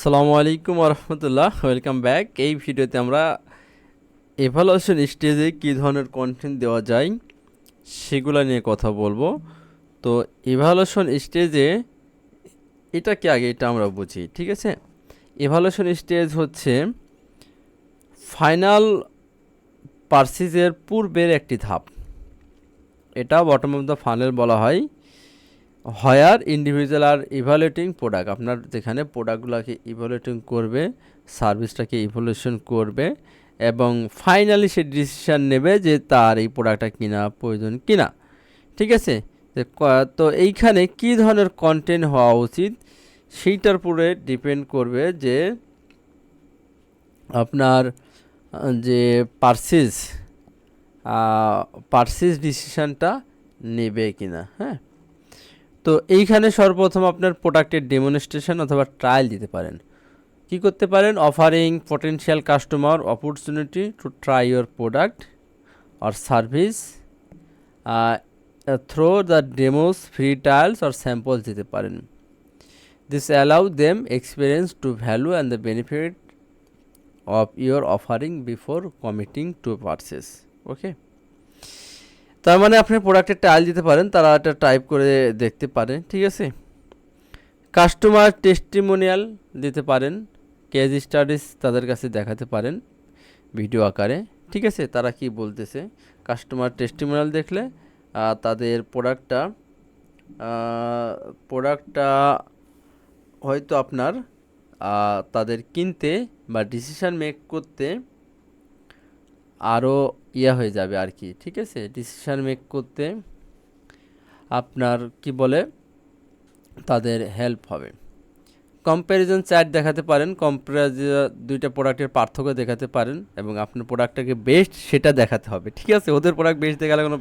আসসালামু আলাইকুম রহমতুল্লাহ, welcome back. এই ভিডিওতে আমরা এভালুয়েশন স্টেজে কী ধরনের কন্টেন্ট দেওয়া যায় সেগুলো নিয়ে কথা বলবো। তো এভালুয়েশন স্টেজে এটা কি, আগে এটা আমরা বুঝি, ঠিক আছে। এভালুয়েশন স্টেজ হচ্ছে ফাইনাল পারচেজের পূর্বের একটি ধাপ। এটা বটম অফ দ্য ফানেল বলা হয়। হায়ার ইন্ডিভিজুয়াল আর ইভালুয়েটিং প্রোডাক্ট, আপনার যেখানে প্রোডাক্টগুলোকে ইভালুয়েটিং করবে, সার্ভিসটাকে ইভালুয়েশন করবে এবং ফাইনালি সে ডিসিশান নেবে যে তার এই প্রোডাক্টটা কিনা প্রয়োজন কিনা, ঠিক আছে। তো এইখানে কি ধরনের কন্টেন্ট হওয়া উচিত সেইটার উপরে ডিপেন্ড করবে যে আপনার যে পারচেজ ডিসিশানটা নেবে কিনা। হ্যাঁ, তো এইখানে সর্বপ্রথম আপনার প্রোডাক্টের ডেমনস্ট্রেশন অথবা ট্রায়াল দিতে পারেন। কি করতে পারেন? Offering potential customer opportunity to try your product or service through the demos, free trials or samples দিতে পারেন। This allow them experience to value and the benefit of your offering before committing to purchase. Okay, তার মানে আপনি প্রোডাক্টের trial দিতে পারেন, তারা এটা টাইপ করে দেখতে পারে, ঠিক আছে। কাস্টমার টেস্টিমোনিয়াল দিতে পারেন, কেস স্টাডিজ তাদের কাছে দেখাতে পারেন ভিডিও আকারে, ঠিক আছে। তারা কি বলতেছে, কাস্টমার টেস্টিমোনিয়াল দেখলে তাদের প্রোডাক্টটা হয়তো আপনার তাদের কিনতে বা ডিসিশান মেক করতে আরও হয়ে যাবে আর কি, ঠিক আছে। ডিসিশান মেক করতে আপনার কি বলে তাদের হেল্প হবে। কম্প্যারিজন চার্ট দেখাতে পারেন, দুইটা প্রোডাক্টের পার্থক্য দেখাতে পারেন এবং আপনার প্রোডাক্টটাকে বেস্ট সেটা দেখাতে হবে, ঠিক আছে। ওদের প্রোডাক্ট বেস্ট দেখালে কোনো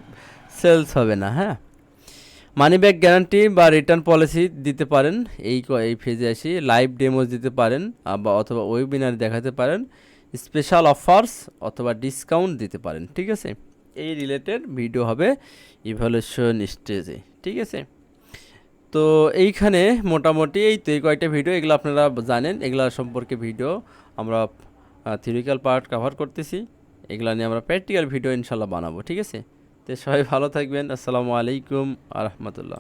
সেলস হবে না। হ্যাঁ, মানি ব্যাক গ্যারান্টি বা রিটার্ন পলিসি দিতে পারেন। এই ফেজে আসি লাইভ ডেমোজ দিতে পারেন বা অথবা ওয়েবিনার দেখাতে পারেন, স্পেশাল অফার্স অথবা ডিসকাউন্ট দিতে পারেন, ঠিক আছে। এই রিলেটেড ভিডিও হবে ইভ্যালুয়েশন স্টেজে, ঠিক আছে। তো এইখানে মোটামুটি এই কয়েকটা ভিডিও, এগুলো আপনারা জানেন, এগুলা সম্পর্কে ভিডিও আমরা থিওরিক্যাল পার্ট কভার করতেছি, এগুলা নিয়ে আমরা প্র্যাকটিক্যাল ভিডিও ইনশাল্লাহ বানাবো, ঠিক আছে। তো সবাই ভালো থাকবেন। আসসালামু আলাইকুম আ রহমতুল্লাহ।